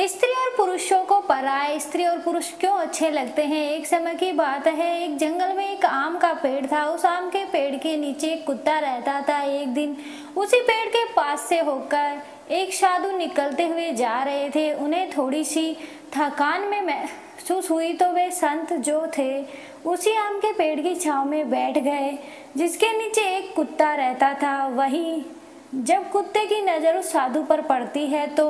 स्त्री और पुरुषों को पराये स्त्री और पुरुष क्यों अच्छे लगते हैं। एक समय की बात है, एक जंगल में एक आम का पेड़ था। उस आम के पेड़ के नीचे एक कुत्ता रहता था। एक दिन उसी पेड़ के पास से होकर एक साधु निकलते हुए जा रहे थे। उन्हें थोड़ी सी थकान में महसूस हुई तो वे संत जो थे उसी आम के पेड़ की छांव में बैठ गए जिसके नीचे एक कुत्ता रहता था। वही जब कुत्ते की नज़र उस साधु पर पड़ती है तो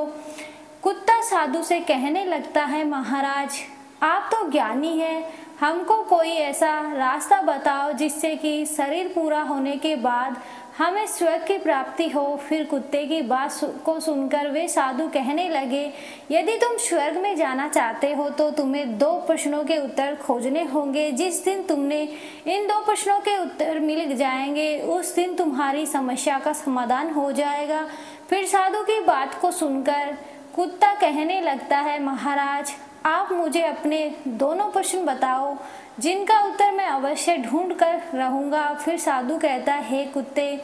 कुत्ता साधु से कहने लगता है, महाराज आप तो ज्ञानी हैं, हमको कोई ऐसा रास्ता बताओ जिससे कि शरीर पूरा होने के बाद हमें स्वर्ग की प्राप्ति हो। फिर कुत्ते की बात को सुनकर वे साधु कहने लगे, यदि तुम स्वर्ग में जाना चाहते हो तो तुम्हें 2 प्रश्नों के उत्तर खोजने होंगे। जिस दिन तुमने इन 2 प्रश्नों के उत्तर मिल जाएंगे उस दिन तुम्हारी समस्या का समाधान हो जाएगा। फिर साधु की बात को सुनकर कुत्ता कहने लगता है, महाराज आप मुझे अपने दोनों प्रश्न बताओ जिनका उत्तर मैं अवश्य ढूंढ कर रहूँगा। फिर साधु कहता है, हे कुत्ते,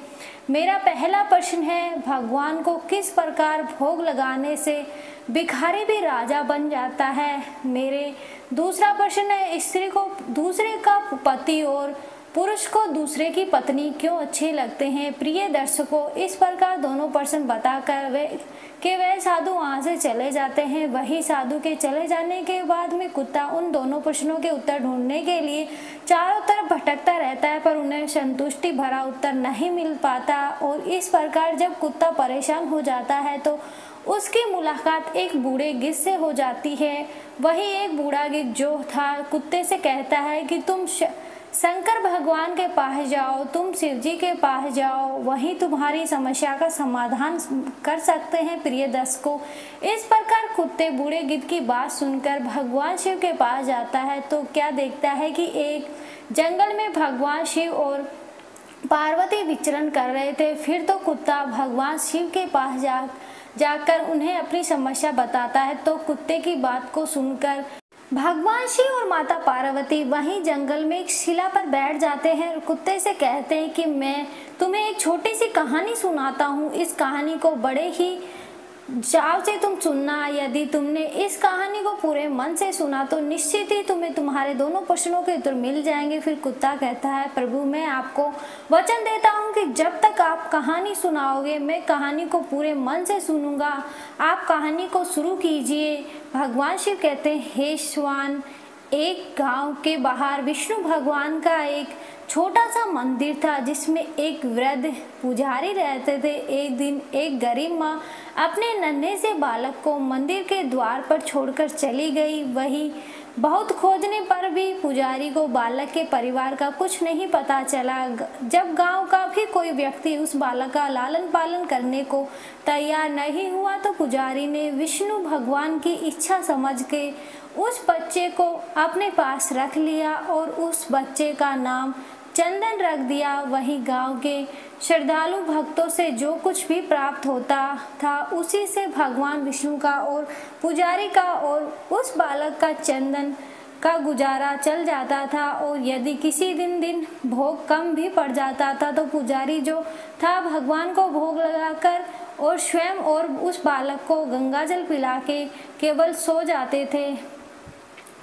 मेरा पहला प्रश्न है, भगवान को किस प्रकार भोग लगाने से भिखारी भी राजा बन जाता है। मेरे दूसरा प्रश्न है, स्त्री को दूसरे का पति और पुरुष को दूसरे की पत्नी क्यों अच्छे लगते हैं। प्रिय दर्शकों, इस प्रकार दोनों प्रश्न बताकर वह साधु वहाँ से चले जाते हैं। वही साधु के चले जाने के बाद में कुत्ता उन दोनों प्रश्नों के उत्तर ढूंढने के लिए चारों तरफ भटकता रहता है, पर उन्हें संतुष्टि भरा उत्तर नहीं मिल पाता। और इस प्रकार जब कुत्ता परेशान हो जाता है तो उसकी मुलाकात एक बूढ़े गिद्ध से हो जाती है। वही एक बूढ़ा गिद्ध जो था कुत्ते से कहता है कि तुम शंकर भगवान के पास जाओ, तुम शिव जी के पास जाओ, वही तुम्हारी समस्या का समाधान कर सकते हैं। प्रिय दर्शकों, इस प्रकार कुत्ते बूढ़े गिद्ध की बात सुनकर भगवान शिव के पास जाता है तो क्या देखता है कि एक जंगल में भगवान शिव और पार्वती विचरण कर रहे थे। फिर तो कुत्ता भगवान शिव के पास जाकर उन्हें अपनी समस्या बताता है तो कुत्ते की बात को सुनकर भगवान शिव और माता पार्वती वहीं जंगल में एक शिला पर बैठ जाते हैं और कुत्ते से कहते हैं कि मैं तुम्हें एक छोटी सी कहानी सुनाता हूँ। इस कहानी को बड़े ही चाव से तुम सुनना। यदि तुमने इस कहानी को पूरे मन से सुना तो निश्चित ही तुम्हें तुम्हारे दोनों प्रश्नों के उत्तर मिल जाएंगे। फिर कुत्ता कहता है, प्रभु मैं आपको वचन देता हूँ कि जब तक आप कहानी सुनाओगे मैं कहानी को पूरे मन से सुनूंगा। आप कहानी को शुरू कीजिए। भगवान शिव कहते हैं, हे श्वान, एक गांव के बाहर विष्णु भगवान का एक छोटा सा मंदिर था जिसमें एक वृद्ध पुजारी रहते थे। एक दिन एक गरीब माँ अपने नन्हे से बालक को मंदिर के द्वार पर छोड़कर चली गई। वही बहुत खोजने पर भी पुजारी को बालक के परिवार का कुछ नहीं पता चला। जब गांव का भी कोई व्यक्ति उस बालक का लालन पालन करने को तैयार नहीं हुआ तो पुजारी ने विष्णु भगवान की इच्छा समझ के उस बच्चे को अपने पास रख लिया और उस बच्चे का नाम चंदन रख दिया। वही गांव के श्रद्धालु भक्तों से जो कुछ भी प्राप्त होता था उसी से भगवान विष्णु का और पुजारी का और उस बालक का चंदन का गुजारा चल जाता था। और यदि किसी दिन भोग कम भी पड़ जाता था तो पुजारी जो था भगवान को भोग लगाकर और स्वयं और उस बालक को गंगाजल पिला के केवल सो जाते थे।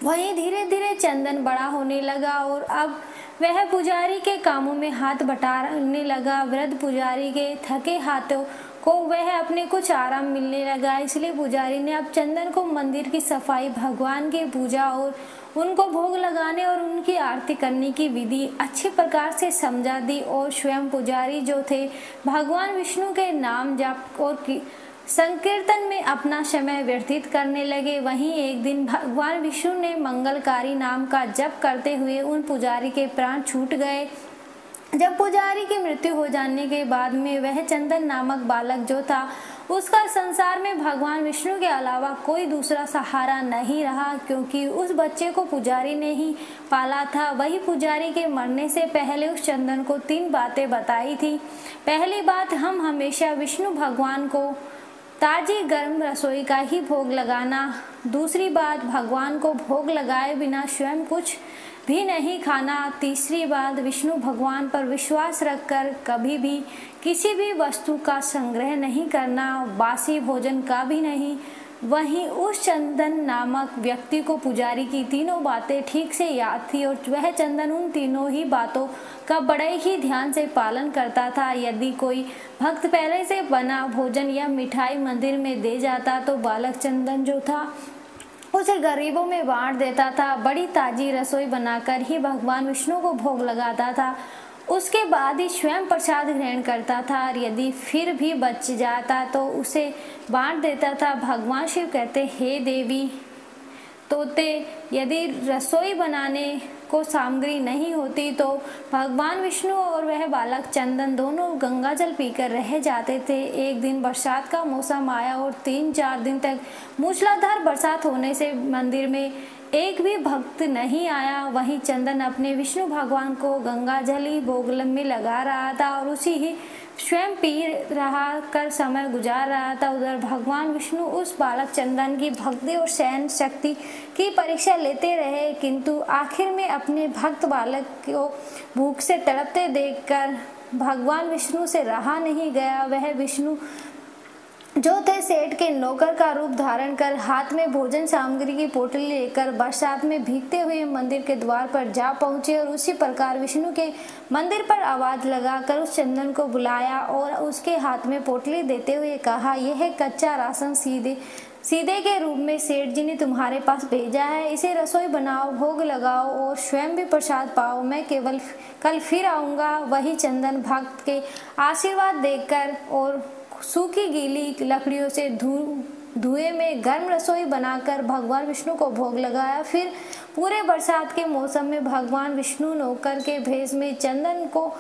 वहीं धीरे धीरे चंदन बड़ा होने लगा और अब वह पुजारी के कामों में हाथ बटाने लगा। वृद्ध पुजारी के थके हाथों को वह अपने कुछ आराम मिलने लगा। इसलिए पुजारी ने अब चंदन को मंदिर की सफाई, भगवान की पूजा और उनको भोग लगाने और उनकी आरती करने की विधि अच्छी प्रकार से समझा दी। और स्वयं पुजारी जो थे भगवान विष्णु के नाम जाप और संकीर्तन में अपना समय व्यतीत करने लगे। वहीं एक दिन भगवान विष्णु ने मंगलकारी नाम का जप करते हुए उन पुजारी के प्राण छूट गए। जब पुजारी की मृत्यु हो जाने के बाद में वह चंदन नामक बालक जो था उसका संसार में भगवान विष्णु के अलावा कोई दूसरा सहारा नहीं रहा, क्योंकि उस बच्चे को पुजारी ने ही पाला था। वही पुजारी के मरने से पहले उस चंदन को 3 बातें बताई थी। पहली बात, हम हमेशा विष्णु भगवान को ताजी गर्म रसोई का ही भोग लगाना। दूसरी बात, भगवान को भोग लगाए बिना स्वयं कुछ भी नहीं खाना। तीसरी बात, विष्णु भगवान पर विश्वास रखकर कभी भी किसी भी वस्तु का संग्रह नहीं करना, बासी भोजन का भी नहीं। वहीं उस चंदन नामक व्यक्ति को पुजारी की तीनों बातें ठीक से याद थी और वह चंदन उन तीनों ही बातों का बड़े ही ध्यान से पालन करता था। यदि कोई भक्त पहले से बना भोजन या मिठाई मंदिर में दे जाता तो बालक चंदन जो था उसे गरीबों में बांट देता था। बड़ी ताजी रसोई बनाकर ही भगवान विष्णु को भोग लगाता था। उसके बाद ही स्वयं प्रसाद ग्रहण करता था और यदि फिर भी बच जाता तो उसे बांट देता था। भगवान शिव कहते, हे देवी तोते, यदि रसोई बनाने को सामग्री नहीं होती तो भगवान विष्णु और वह बालक चंदन दोनों गंगा जल पीकर रह जाते थे। एक दिन बरसात का मौसम आया और 3-4 दिन तक मूसलाधार बरसात होने से मंदिर में एक भी भक्त नहीं आया। वहीं चंदन अपने विष्णु भगवान को गंगा जल ही भोग में लगा रहा था और उसी ही स्वयं पी रहा कर समय गुजार रहा था। उधर भगवान विष्णु उस बालक चंदन की भक्ति और सहन शक्ति की परीक्षा लेते रहे, किंतु आखिर में अपने भक्त बालक को भूख से तड़पते देखकर भगवान विष्णु से रहा नहीं गया। वह विष्णु जो थे सेठ के नौकर का रूप धारण कर हाथ में भोजन सामग्री की पोटली लेकर बरसात में भीगते हुए मंदिर के द्वार पर जा पहुंचे और उसी प्रकार विष्णु के मंदिर पर आवाज लगाकर उस चंदन को बुलाया और उसके हाथ में पोटली देते हुए कहा, यह कच्चा राशन सीधे के रूप में सेठ जी ने तुम्हारे पास भेजा है। इसे रसोई बनाओ, भोग लगाओ और स्वयं भी प्रसाद पाओ। मैं केवल कल फिर आऊँगा। वही चंदन भक्त के आशीर्वाद देकर और सूखी गीली लकड़ियों से धुएं में गर्म रसोई बनाकर भगवान विष्णु को भोग लगाया। फिर पूरे बरसात के मौसम में भगवान विष्णु नौकर के भेष में चंदन को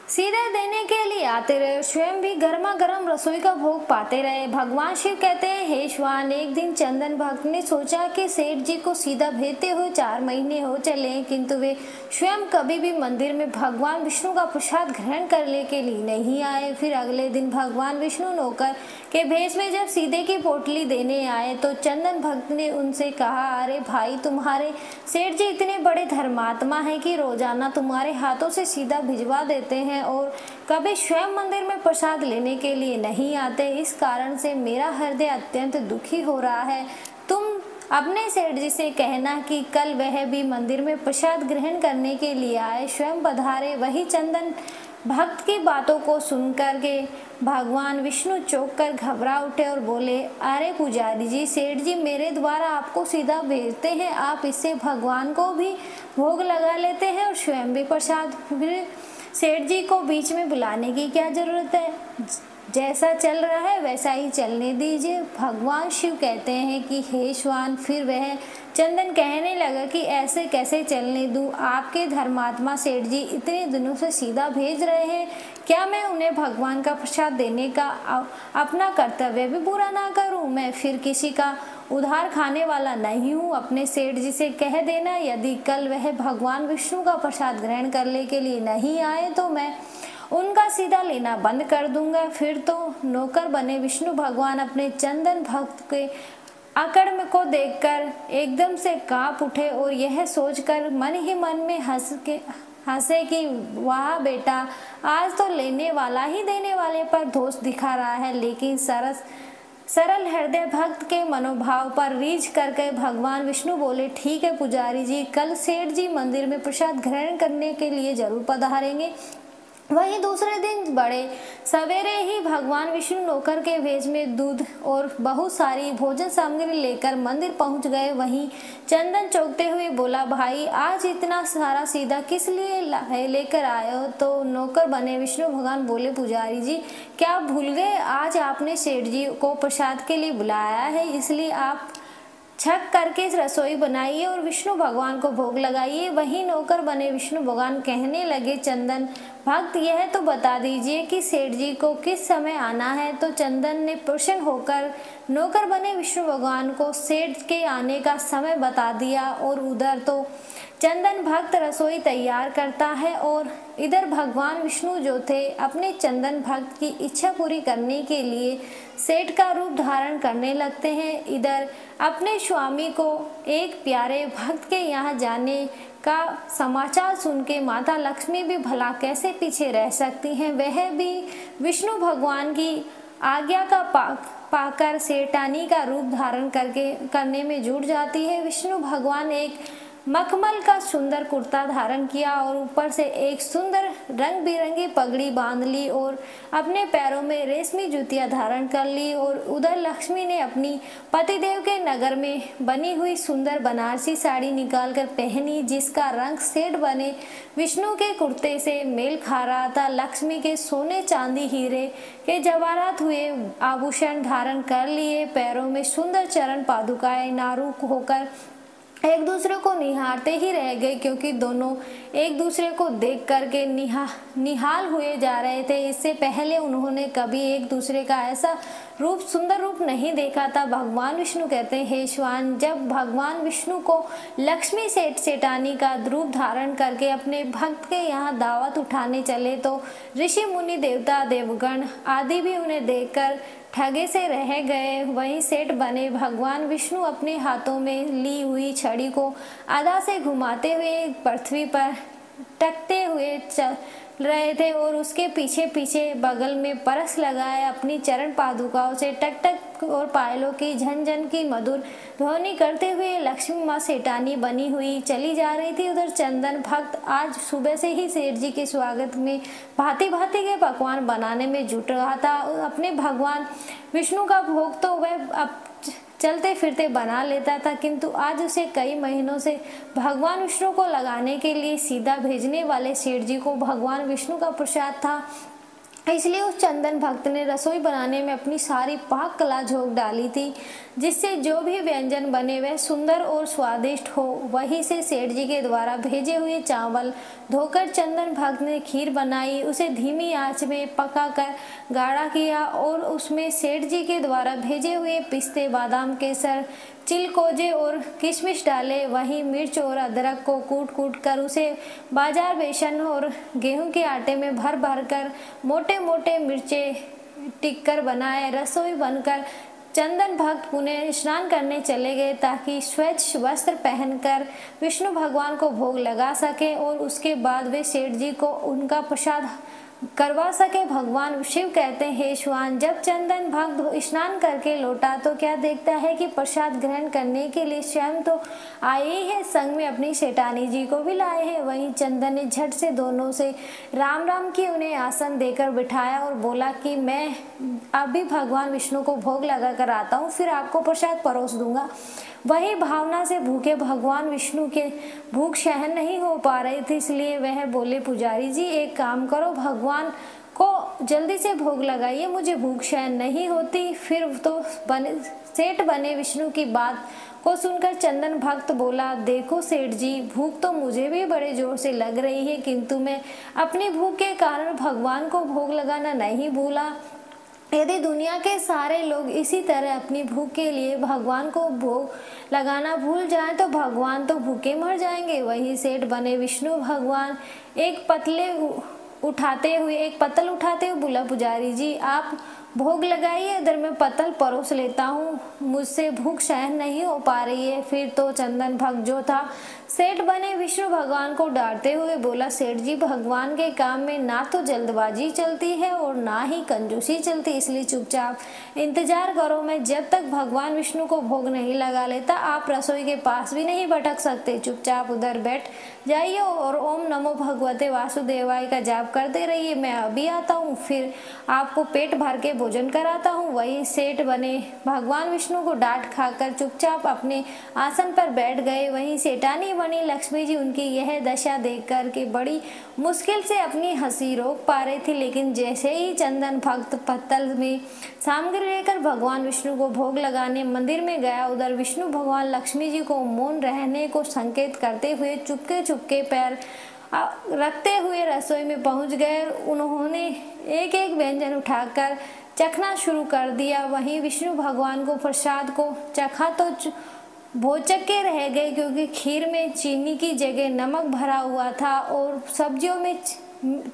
सीधे देने के लिए आते रहे, स्वयं भी गर्मा गर्म रसोई का भोग पाते रहे। भगवान शिव कहते हैं, हे श्वान, एक दिन चंदन भक्त ने सोचा कि सेठ जी को सीधा भेजते हुए 4 महीने हो चले, किंतु वे स्वयं कभी भी मंदिर में भगवान विष्णु का प्रसाद ग्रहण करने के लिए नहीं आए। फिर अगले दिन भगवान विष्णु नौकर के भेष में जब सीधे की पोटली देने आए तो चंदन भक्त ने उनसे कहा, अरे भाई, तुम्हारे सेठ जी इतने बड़े धर्मात्मा हैं कि रोजाना तुम्हारे हाथों से सीधा भिजवा देते हैं और कभी स्वयं मंदिर में प्रसाद लेने के लिए नहीं आते। इस कारण से मेरा हृदय अत्यंत दुखी हो रहा है। तुम अपने सेठ जी से कहना कि कल वह भी मंदिर में प्रसाद ग्रहण करने के लिए आए, स्वयं पधारे। वही चंदन भक्त की बातों को सुनकर के भगवान विष्णु चौंक कर घबरा उठे और बोले, अरे पुजारी जी, सेठ जी मेरे द्वारा आपको सीधा भेजते हैं, आप इससे भगवान को भी भोग लगा लेते हैं और स्वयं भी प्रसाद। फिर सेठ जी को बीच में बुलाने की क्या जरूरत है? जैसा चल रहा है वैसा ही चलने दीजिए। भगवान शिव कहते हैं कि हे श्वान, फिर वह चंदन कहने लगा कि ऐसे कैसे चलने दूं? आपके धर्मात्मा सेठ जी इतने दिनों से सीधा भेज रहे हैं, क्या मैं उन्हें भगवान का प्रसाद देने का अपना कर्तव्य भी पूरा ना करूं? मैं फिर किसी का उधार खाने वाला नहीं हूँ। अपने सेठ जी से कह देना, यदि कल वह भगवान विष्णु का प्रसाद ग्रहण करने के लिए नहीं आए तो मैं उनका सीधा लेना बंद कर दूंगा। फिर तो नौकर बने विष्णु भगवान अपने चंदन भक्त के अकड़ को देखकर एकदम से कांप उठे और यह सोचकर मन ही मन में हंसे कि वाह बेटा, आज तो लेने वाला ही देने वाले पर दोष दिखा रहा है। लेकिन सरल हृदय भक्त के मनोभाव पर रीझ करके भगवान विष्णु बोले, ठीक है पुजारी जी, कल सेठ जी मंदिर में प्रसाद ग्रहण करने के लिए जरूर पधारेंगे। वहीं दूसरे दिन बड़े सवेरे ही भगवान विष्णु नौकर के भेष में दूध और बहुत सारी भोजन सामग्री लेकर मंदिर पहुंच गए। वहीं चंदन चौंकते हुए बोला, भाई आज इतना सारा सीधा किस लिए लेकर आए हो? तो नौकर बने विष्णु भगवान बोले, पुजारी जी क्या भूल गए, आज आपने सेठ जी को प्रसाद के लिए बुलाया है, इसलिए आप छक करके रसोई बनाइए और विष्णु भगवान को भोग लगाइए। वहीं नौकर बने विष्णु भगवान कहने लगे, चंदन भक्त यह तो बता दीजिए कि सेठ जी को किस समय आना है? तो चंदन ने प्रसन्न होकर नौकर बने विष्णु भगवान को सेठ के आने का समय बता दिया और उधर तो चंदन भक्त रसोई तैयार करता है और इधर भगवान विष्णु जो थे अपने चंदन भक्त की इच्छा पूरी करने के लिए सेठ का रूप धारण करने लगते हैं। इधर अपने स्वामी को एक प्यारे भक्त के यहाँ जाने का समाचार सुन के माता लक्ष्मी भी भला कैसे पीछे रह सकती हैं? वह भी विष्णु भगवान की आज्ञा का पाकर सेठानी का रूप धारण करने में जुट जाती है। विष्णु भगवान एक मखमल का सुंदर कुर्ता धारण किया और ऊपर से एक सुंदर रंग बिरंगी पगड़ी बांध ली और अपने पैरों में रेशमी जूतियां धारण कर ली। और उधर लक्ष्मी ने अपनी पतिदेव के नगर में बनी हुई सुंदर बनारसी साड़ी निकालकर पहनी, जिसका रंग सेठ बने विष्णु के कुर्ते से मेल खा रहा था। लक्ष्मी के सोने चांदी हीरे के जवाहरात हुए आभूषण धारण कर लिए, पैरों में सुंदर चरण पादुकाएं नारू होकर एक दूसरे को निहारते ही रह गए, क्योंकि दोनों एक दूसरे को देख करके निहाल हुए जा रहे थे। इससे पहले उन्होंने कभी एक दूसरे का ऐसा सुंदर रूप नहीं देखा था। भगवान विष्णु कहते हैं, हे श्वान, जब भगवान विष्णु को लक्ष्मी सेठानी का रूप धारण करके अपने भक्त के यहाँ दावत उठाने चले तो ऋषि मुनि देवता देवगण आदि भी उन्हें देखकर ठगे से रह गए। वहीं सेठ बने भगवान विष्णु अपने हाथों में ली हुई छड़ी को आधा से घुमाते हुए पृथ्वी पर टकते हुए चल रहे थे और उसके पीछे पीछे बगल में परस लगाए अपनी चरण पादुकाओं से टक टक और पायलों की झन झन की मधुर ध्वनि करते हुए लक्ष्मी माँ सेठानी बनी हुई चली जा रही थी। उधर चंदन भक्त आज सुबह से ही सेठ जी के स्वागत में भांति भांति के पकवान बनाने में जुट रहा था। अपने भगवान विष्णु का भोग तो वह अब चलते फिरते बना लेता था, किंतु आज उसे कई महीनों से भगवान विष्णु को लगाने के लिए सीधा भेजने वाले सेठ जी को भगवान विष्णु का प्रसाद था। इसलिए उस चंदन भक्त ने रसोई बनाने में अपनी सारी पाक कला झोंक डाली थी, जिससे जो भी व्यंजन बने वह सुंदर और स्वादिष्ट हो। वहीं से सेठ जी के द्वारा भेजे हुए चावल धोकर चंदन भक्त ने खीर बनाई, उसे धीमी आंच में पकाकर गाढ़ा किया और उसमें सेठ जी के द्वारा भेजे हुए पिस्ते, बादाम, केसर, चिलकोजे और किशमिश डाले। वहीं मिर्च और अदरक को कूट कर उसे बाजार बेसन और गेहूं के आटे में भर भर कर मोटे मोटे मिर्चे टिक्कर बनाए। रसोई बनकर चंदन भक्त पुनः स्नान करने चले गए ताकि स्वच्छ वस्त्र पहनकर विष्णु भगवान को भोग लगा सके और उसके बाद वे सेठ जी को उनका प्रसाद करवा सके। भगवान शिव कहते हैं, हे श्वान, जब चंदन भक्त स्नान करके लौटा तो क्या देखता है कि प्रसाद ग्रहण करने के लिए स्वयं तो आए ही है, संग में अपनी सेठानी जी को भी लाए हैं। वहीं चंदन ने झट से दोनों से राम राम की उन्हें आसन देकर बिठाया और बोला कि मैं अभी भगवान विष्णु को भोग लगा कर आता हूँ, फिर आपको प्रसाद परोस दूंगा। वही भावना से भूखे भगवान विष्णु के भूख सहन नहीं हो पा रही थी, इसलिए वह बोले, पुजारी जी एक काम करो, भगवान को जल्दी से भोग लगाइए, मुझे भूख सहन नहीं होती। फिर तो सेठ बने विष्णु की बात को सुनकर चंदन भक्त बोला, देखो सेठ जी, भूख तो मुझे भी बड़े जोर से लग रही है, किंतु मैं अपनी भूख के कारण भगवान को भोग लगाना नहीं भूला। यदि दुनिया के सारे लोग इसी तरह अपनी भूख के लिए भगवान को भोग लगाना भूल जाएं तो भगवान तो भूखे मर जाएंगे। वही सेठ बने विष्णु भगवान एक पत्तल उठाते हुए बोला, पुजारी जी आप भोग लगाइए, इधर मैं पत्तल परोस लेता हूँ, मुझसे भूख सहन नहीं हो पा रही है। फिर तो चंदन भक्त जो था सेठ बने विष्णु भगवान को डांटते हुए बोला, सेठ जी, भगवान के काम में ना तो जल्दबाजी चलती है और ना ही कंजूसी चलती, इसलिए चुपचाप इंतजार करो। मैं जब तक भगवान विष्णु को भोग नहीं लगा लेता आप रसोई के पास भी नहीं भटक सकते, चुपचाप उधर बैठ जाइए और ओम नमो भगवते वासुदेवाय का जाप करते रहिए, मैं अभी आता हूँ, फिर आपको पेट भर के भोजन कराता हूँ। वही सेठ बने भगवान विष्णु को डांट खाकर चुपचाप अपने आसन पर बैठ गए। वहीं सेठानी बनी लक्ष्मी जी उनकी यह दशा देख कर के बड़ी मुश्किल से अपनी हंसी रोक पा रही थी, लेकिन जैसे ही चंदन भक्त पत्तल में सामग्री लेकर भगवान विष्णु को भोग लगाने मंदिर में गया, उधर विष्णु भगवान लक्ष्मी जी को मौन रहने को संकेत करते हुए चुपके चुपके पैर रखते हुए रसोई में पहुंच गए। उन्होंने एक एक व्यंजन उठाकर चखना शुरू कर दिया। वहीं विष्णु भगवान को प्रसाद को चखा तो भौचक्के रह गए, क्योंकि खीर में चीनी की जगह नमक भरा हुआ था और सब्जियों में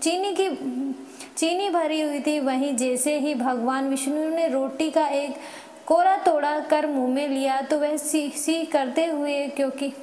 चीनी भरी हुई थी। वहीं जैसे ही भगवान विष्णु ने रोटी का एक कोरा तोड़ा कर मुंह में लिया तो वह सी करते हुए, क्योंकि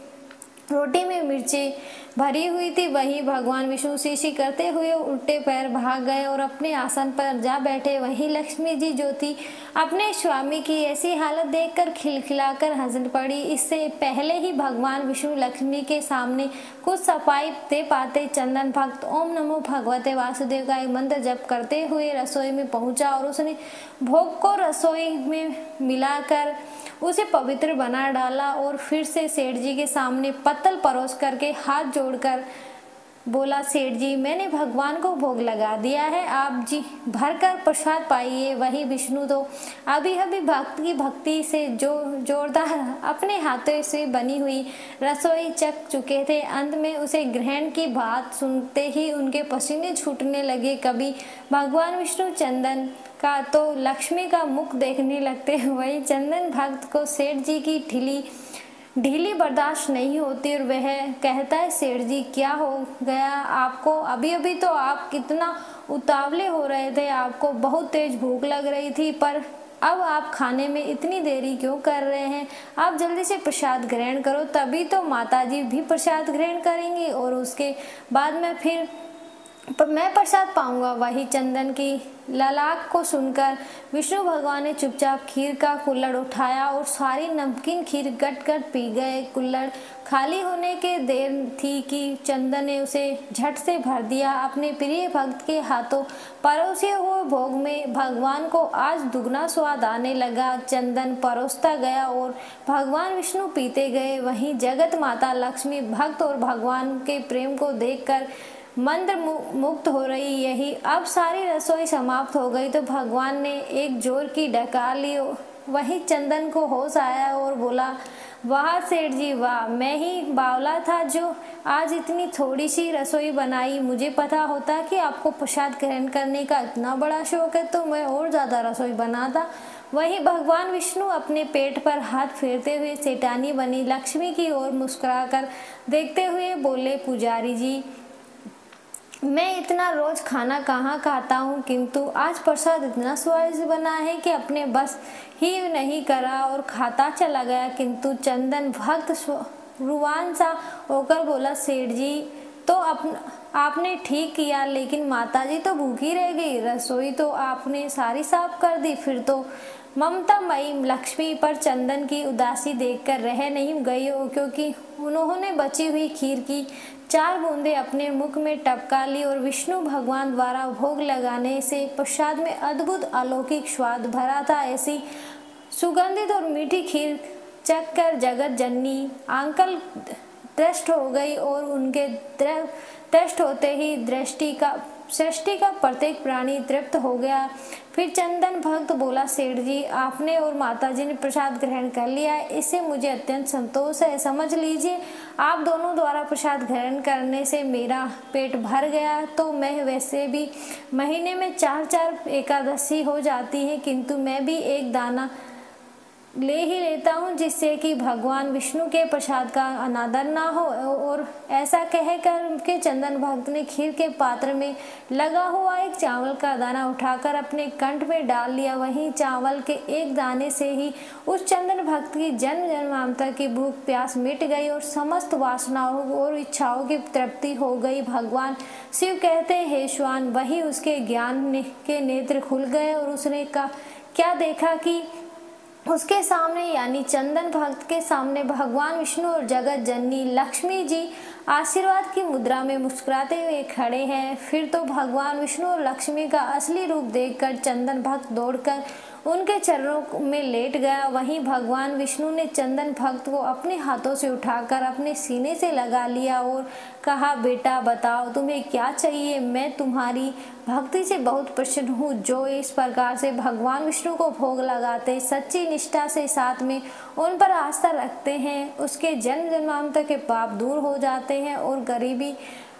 रोटी में मिर्चें भरी हुई थी। वहीं भगवान विष्णु शीशी करते हुए उल्टे पैर भाग गए और अपने आसन पर जा बैठे। वहीं लक्ष्मी जी जो थी अपने स्वामी की ऐसी हालत देखकर खिलखिलाकर हंस पड़ी। इससे पहले ही भगवान विष्णु लक्ष्मी के सामने कुछ सफाई दे पाते, चंदन भक्त ओम नमो भगवते वासुदेव का एक मंत्र जप करते हुए रसोई में पहुंचा और उसने भोग को रसोई में मिलाकर उसे पवित्र बना डाला और फिर से सेठ जी के सामने पत्तल परोस करके हाथ जोड़कर बोला, सेठ जी मैंने भगवान को भोग लगा दिया है, आप जी भरकर प्रसाद पाइए। वही विष्णु तो अभी अभी भक्त की भक्ति से जोरदार अपने हाथों से बनी हुई रसोई चख चुके थे। अंत में उसे ग्रहण की बात सुनते ही उनके पसीने छूटने लगे। कभी भगवान विष्णु चंदन का तो लक्ष्मी का मुख देखने लगते। वही चंदन भक्त को सेठ जी की ढीली बर्दाश्त नहीं होती और वह कहता है, सेठ जी क्या हो गया आपको? अभी अभी तो आप कितना उतावले हो रहे थे, आपको बहुत तेज भूख लग रही थी, पर अब आप खाने में इतनी देरी क्यों कर रहे हैं? आप जल्दी से प्रसाद ग्रहण करो, तभी तो माताजी भी प्रसाद ग्रहण करेंगी और उसके बाद में फिर मैं प्रसाद पाऊंगा। वही चंदन की ललाट को सुनकर विष्णु भगवान ने चुपचाप खीर का कुल्हड़ उठाया और सारी नमकीन खीर गट गट पी गए। कुल्हड़ खाली होने के देर थी कि चंदन ने उसे झट से भर दिया। अपने प्रिय भक्त के हाथों परोसे हुए भोग में भगवान को आज दुगना स्वाद आने लगा। चंदन परोसता गया और भगवान विष्णु पीते गए। वहीं जगत माता लक्ष्मी भक्त और भगवान के प्रेम को देखकर मंत्र मुक्त हो रही। यही अब सारी रसोई समाप्त हो गई तो भगवान ने एक जोर की डकार ली। वही चंदन को होश आया और बोला, वाह सेठ जी वाह, मैं ही बावला था जो आज इतनी थोड़ी सी रसोई बनाई। मुझे पता होता कि आपको प्रसाद ग्रहण करने का इतना बड़ा शौक है तो मैं और ज्यादा रसोई बनाता। वहीं भगवान विष्णु अपने पेट पर हाथ फेरते हुए सेठानी बनी लक्ष्मी की ओर मुस्कुराकर देखते हुए बोले, पुजारी जी मैं इतना रोज खाना कहाँ खाता हूँ, किंतु आज प्रसाद इतना स्वादिष्ट बना है कि अपने बस ही नहीं करा और खाता चला गया। किंतु चंदन भक्त रुआन सा होकर बोला, सेठ जी तो आपने ठीक किया, लेकिन माताजी तो भूखी रह गई। रसोई तो आपने सारी साफ कर दी, फिर तो ममता मई लक्ष्मी पर चंदन की उदासी देखकर रह नहीं गई क्योंकि उन्होंने बची हुई खीर की 4 बूंदें अपने मुख में टपका ली और विष्णु भगवान द्वारा भोग लगाने से प्रसाद में अद्भुत अलौकिक स्वाद भरा था। ऐसी सुगंधित और मीठी खीर चख कर जगत जननी अंकल दृष्ट हो गई और उनके दृष्ट होते ही सृष्टि का प्रत्येक प्राणी तृप्त हो गया। फिर चंदन भक्त बोला, सेठ जी आपने और माताजी ने प्रसाद ग्रहण कर लिया है, इससे मुझे अत्यंत संतोष है। समझ लीजिए आप दोनों द्वारा प्रसाद ग्रहण करने से मेरा पेट भर गया। तो मैं वैसे भी महीने में 4 एकादशी हो जाती है, किंतु मैं भी एक दाना ले ही लेता हूँ जिससे कि भगवान विष्णु के प्रसाद का अनादर ना हो। और ऐसा कहकर के चंदन भक्त ने खीर के पात्र में लगा हुआ एक चावल का दाना उठाकर अपने कंठ में डाल लिया। वहीं चावल के एक दाने से ही उस चंदन भक्त की जन्म जन्मांतर की भूख प्यास मिट गई और समस्त वासनाओं और इच्छाओं की तृप्ति हो गई। भगवान शिव कहते हैं, हे श्वान, वही उसके ज्ञान के नेत्र खुल गए और उसने क्या देखा कि उसके सामने यानी चंदन भक्त के सामने भगवान विष्णु और जगत जननी लक्ष्मी जी आशीर्वाद की मुद्रा में मुस्कुराते हुए खड़े हैं। फिर तो भगवान विष्णु और लक्ष्मी का असली रूप देखकर चंदन भक्त दौड़कर उनके चरणों में लेट गया। वहीं भगवान विष्णु ने चंदन भक्त को अपने हाथों से उठाकर अपने सीने से लगा लिया और कहा, बेटा बताओ तुम्हें क्या चाहिए? मैं तुम्हारी भक्ति से बहुत प्रसन्न हूँ। जो इस प्रकार से भगवान विष्णु को भोग लगाते, सच्ची निष्ठा से साथ में उन पर आस्था रखते हैं, उसके जन्म जन्मांतर के पाप दूर हो जाते हैं और गरीबी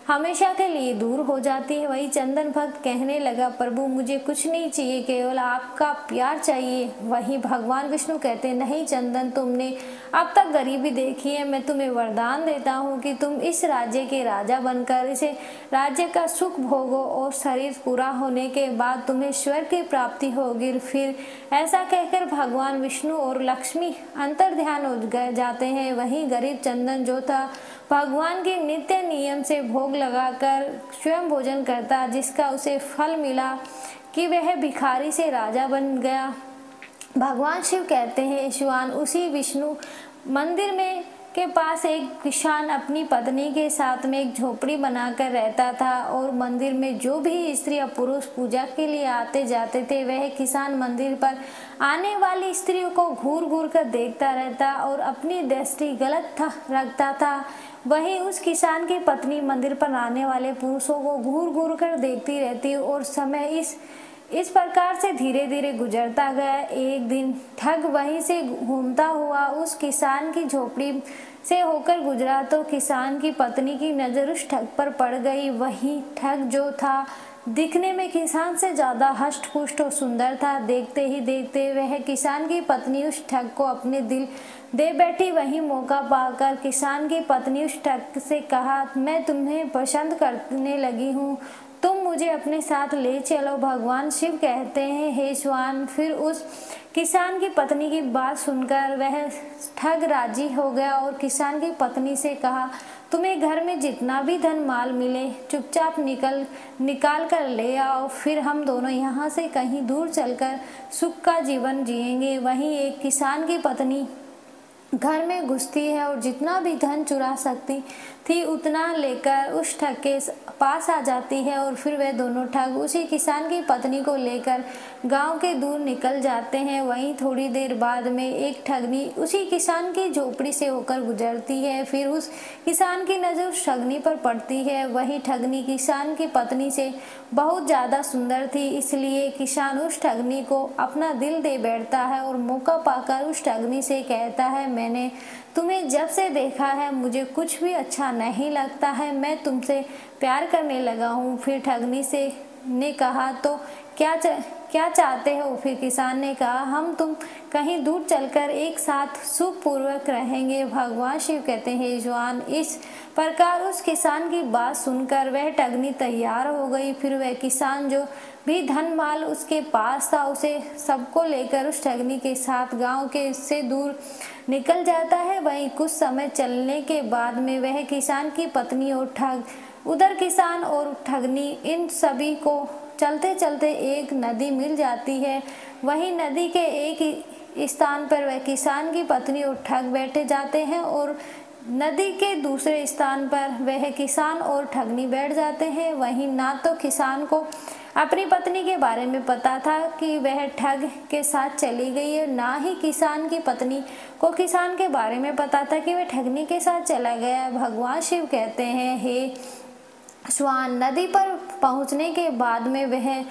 हमेशा के लिए दूर हो जाती है। वही चंदन भक्त कहने लगा, प्रभु मुझे कुछ नहीं चाहिए, केवल आपका प्यार चाहिए। वहीं भगवान विष्णु कहते, नहीं चंदन, तुमने अब तक गरीबी देखी है, मैं तुम्हें वरदान देता हूँ कि तुम इस राज्य के राजा बनकर इसे राज्य का सुख भोगो और शरीर पूरा होने के बाद तुम्हें स्वर्ग की प्राप्ति होगी। फिर ऐसा कहकर भगवान विष्णु और लक्ष्मी अंतर ध्यान हो जाते हैं। वहीं गरीब चंदन जो था भगवान के नित्य नियम से भोग लगाकर स्वयं भोजन करता, जिसका उसे फल मिला कि वह भिखारी से राजा बन गया। भगवान शिव कहते हैं, शिवान उसी विष्णु मंदिर में के पास एक किसान अपनी पत्नी के साथ में एक झोपड़ी बनाकर रहता था और मंदिर में जो भी स्त्री या पुरुष पूजा के लिए आते जाते थे, वह किसान मंदिर पर आने वाली स्त्रियों को घूर घूर कर देखता रहता और अपनी दृष्टि गलत रखता था। वहीं उस किसान की पत्नी मंदिर पर आने वाले पुरुषों को घूर घूर कर देखती रहती और समय इस प्रकार से धीरे धीरे गुजरता गया। एक दिन ठग वहीं से घूमता हुआ उस किसान की झोपड़ी से होकर गुजरा तो किसान की पत्नी की नज़र उस ठग पर पड़ गई। वही ठग जो था दिखने में किसान से ज़्यादा हष्ट-पुष्ट और सुंदर था। देखते ही देखते वह किसान की पत्नी उस ठग को अपने दिल दे बैठी। वही मौका पाकर किसान की पत्नी उस ठग से कहा, मैं तुम्हें पसंद करने लगी हूँ, तुम मुझे अपने साथ ले चलो। भगवान शिव कहते हैं, हे स्वान, फिर उस किसान की पत्नी की बात सुनकर वह ठग राजी हो गया और किसान की पत्नी से कहा, तुम्हें घर में जितना भी धन माल मिले चुपचाप निकाल कर ले आओ, फिर हम दोनों यहाँ से कहीं दूर चलकर सुख का जीवन जिएंगे। वहीं एक किसान की पत्नी घर में घुसती है और जितना भी धन चुरा सकती थी उतना लेकर उस ठग के पास आ जाती है और फिर वे दोनों ठग उसी किसान की पत्नी को लेकर गांव के दूर निकल जाते हैं। वहीं थोड़ी देर बाद में एक ठगनी उसी किसान की झोपड़ी से होकर गुजरती है। फिर उस किसान की नज़र उस ठगनी पर पड़ती है। वही ठगनी किसान की पत्नी से बहुत ज़्यादा सुंदर थी, इसलिए किसान उस ठगनी को अपना दिल दे बैठता है और मौका पाकर उस ठगनी से कहता है, मैंने तुम्हें जब से देखा है मुझे कुछ भी अच्छा नहीं लगता है, मैं तुमसे प्यार करने लगा हूँ। फिर ठगनी ने कहा, तो क्या चाहते हो? फिर किसान ने कहा, हम तुम कहीं दूर चलकर एक साथ सुखपूर्वक रहेंगे। भगवान शिव कहते हैं, जवान, इस प्रकार उस किसान की बात सुनकर वह ठगनी तैयार हो गई। फिर वह किसान जो भी धन माल उसके पास था उसे सबको लेकर उस ठगनी के साथ गांव के से दूर निकल जाता है। वहीं कुछ समय चलने के बाद में वह किसान की पत्नी और ठग उधर किसान और ठगनी इन सभी को चलते चलते एक नदी मिल जाती है। वहीं नदी के एक स्थान पर वह किसान की पत्नी और ठग बैठे जाते हैं और नदी के दूसरे स्थान पर वह किसान और ठगनी बैठ जाते हैं। वहीं ना तो किसान को अपनी पत्नी के बारे में पता था कि वह ठग के साथ चली गई है, ना ही किसान की पत्नी को किसान के बारे में पता था कि वह ठगनी के साथ चला गया। भगवान शिव कहते हैं, हे स्वान, नदी पर पहुंचने के बाद में वह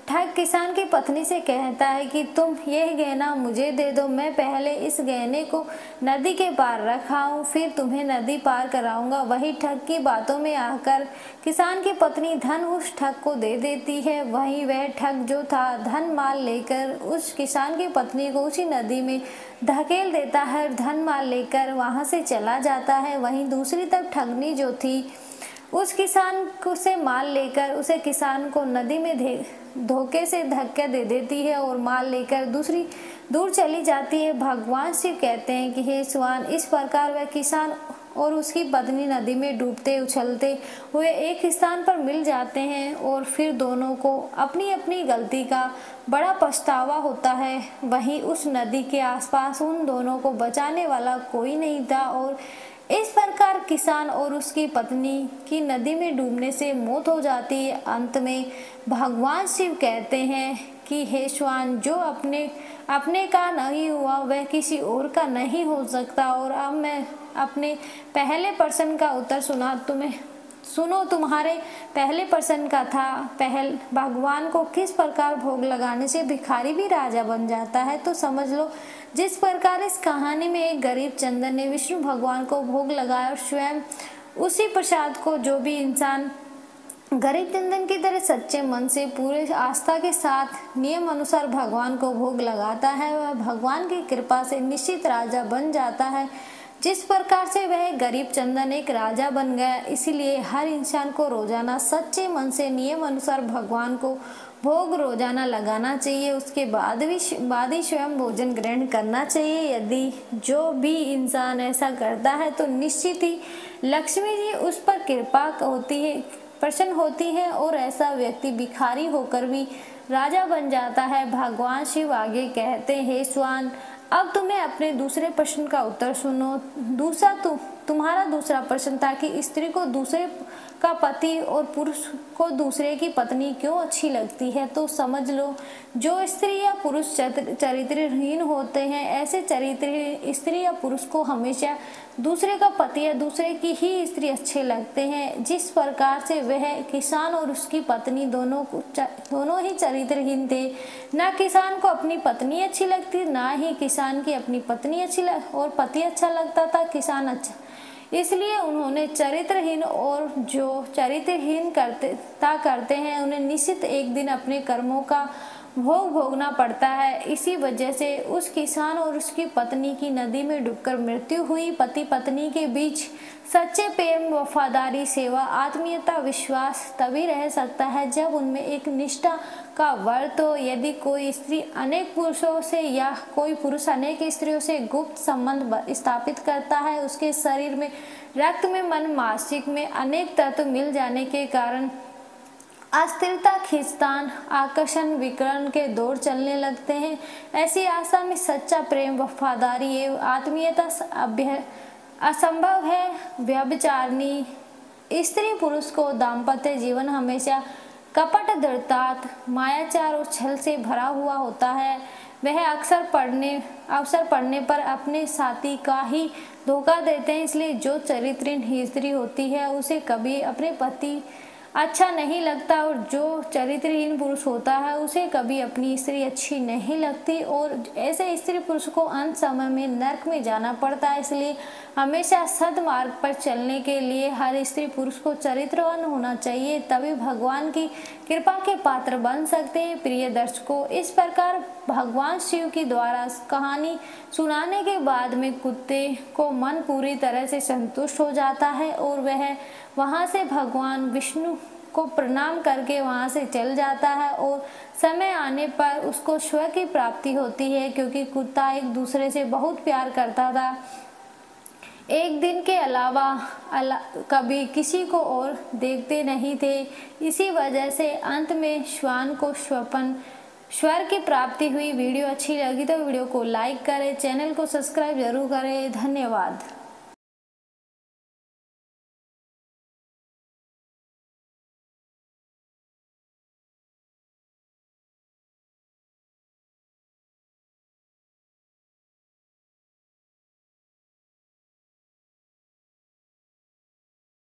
ठग किसान की पत्नी से कहता है कि तुम यह गहना मुझे दे दो, मैं पहले इस गहने को नदी के पार रखा हूँ, फिर तुम्हें नदी पार कराऊंगा। वही ठग की बातों में आकर किसान की पत्नी धन उस ठग को दे देती है। वहीं वह ठग जो था धन माल लेकर उस किसान की पत्नी को उसी नदी में धकेल देता है, धन माल लेकर वहाँ से चला जाता है। वहीं दूसरी तरफ ठगनी जो थी उस किसान को से माल लेकर उसे किसान को नदी में धोखे से धक्का दे देती है और माल लेकर दूर चली जाती है। भगवान शिव कहते हैं कि हे स्वान, इस प्रकार वह किसान और उसकी पत्नी नदी में डूबते उछलते हुए एक स्थान पर मिल जाते हैं और फिर दोनों को अपनी अपनी गलती का बड़ा पछतावा होता है। वहीं उस नदी के आसपास उन दोनों को बचाने वाला कोई नहीं था और इस प्रकार किसान और उसकी पत्नी की नदी में डूबने से मौत हो जाती है। अंत में भगवान शिव कहते हैं कि हे स्वान, जो अपने का नहीं हुआ वह किसी और का नहीं हो सकता। और अब मैं अपने पहले प्रश्न का उत्तर सुनो। तुम्हारे पहले प्रश्न का था, भगवान को किस प्रकार भोग लगाने से भिखारी भी राजा बन जाता है। तो समझ लो, जिस प्रकार इस कहानी में एक गरीब चंदन ने विष्णु भगवान को भोग लगाया और स्वयं उसी प्रसाद को जो भी इंसान गरीब चंदन की तरह सच्चे मन से पूरे आस्था के साथ नियम अनुसार भगवान को भोग लगाता है, वह भगवान की कृपा से निश्चित राजा बन जाता है। जिस प्रकार से वह गरीब चंदन एक राजा बन गया, इसीलिए हर इंसान को रोजाना सच्चे मन से नियम अनुसार भगवान को भोग रोजाना लगाना चाहिए, उसके बाद ही स्वयं भोजन ग्रहण करना चाहिए। यदि जो भी इंसान ऐसा करता है तो निश्चित ही लक्ष्मी जी उस पर कृपा होती है, प्रसन्न होती है और ऐसा व्यक्ति भिखारी होकर भी राजा बन जाता है। भगवान शिव आगे कहते हैं, स्वान अब तुम्हें अपने दूसरे प्रश्न का उत्तर सुनो। तुम्हारा दूसरा प्रश्न था कि स्त्री को दूसरे का पति और पुरुष को दूसरे की पत्नी क्यों अच्छी लगती है। तो समझ लो, जो स्त्री या पुरुष चरित्रहीन होते हैं, ऐसे चरित्रहीन स्त्री या पुरुष को हमेशा दूसरे का पति या दूसरे की ही स्त्री अच्छे लगते हैं। जिस प्रकार से वह किसान और उसकी पत्नी दोनों ही चरित्रहीन थे। ना किसान को अपनी पत्नी अच्छी लगती, ना ही किसान की अपनी पत्नी और पति अच्छा लगता था, किसान अच्छा। इसलिए उन्होंने चरित्रहीन और जो चरित्रहीन करते हैं उन्हें निश्चित एक दिन अपने कर्मों का भोग भोगना पड़ता है। इसी वजह से उस किसान और उसकी पत्नी की नदी में डूबकर मृत्यु हुई। पति पत्नी के बीच सच्चे प्रेम, वफादारी, सेवा, आत्मीयता, विश्वास तभी रह सकता है जब उनमें एक निष्ठा का व्रत हो। यदि कोई स्त्री अनेक पुरुषों से या कोई पुरुष अनेक स्त्रियों से गुप्त संबंध स्थापित करता है, उसके शरीर में, रक्त में, मन, मानसिक में अनेक तत्व मिल जाने के कारण अस्थिरता, खींचतान, आकर्षण, विकर्ण के दौर चलने लगते हैं। ऐसी आशा में सच्चा प्रेम, वफादारी एवं आत्मीयता असंभव है। व्यभिचारिणी स्त्री पुरुष को दाम्पत्य जीवन हमेशा कपट, दृढ़ता, मायाचार और छल से भरा हुआ होता है। वह अवसर पड़ने पर अपने साथी का ही धोखा देते हैं। इसलिए जो चरित्रहीन स्त्री होती है उसे कभी अपने पति अच्छा नहीं लगता और जो चरित्रहीन पुरुष होता है उसे कभी अपनी स्त्री अच्छी नहीं लगती और ऐसे स्त्री पुरुष को अंत समय में नरक में जाना पड़ता है। इसलिए हमेशा सद्मार्ग पर चलने के लिए हर स्त्री पुरुष को चरित्रवान होना चाहिए, तभी भगवान की कृपा के पात्र बन सकते हैं। प्रिय दर्शकों, इस प्रकार भगवान शिव की द्वारा कहानी सुनाने के बाद में कुत्ते को मन पूरी तरह से संतुष्ट हो जाता है और वह वहां से भगवान विष्णु को प्रणाम करके वहां से चल जाता है और समय आने पर उसको स्वर्ग की प्राप्ति होती है, क्योंकि कुत्ता एक दूसरे से बहुत प्यार करता था, एक दिन के अलावा कभी किसी को और देखते नहीं थे। इसी वजह से अंत में श्वान को स्वर्ग की प्राप्ति हुई। वीडियो अच्छी लगी तो वीडियो को लाइक करें, चैनल को सब्सक्राइब जरूर करें। धन्यवाद।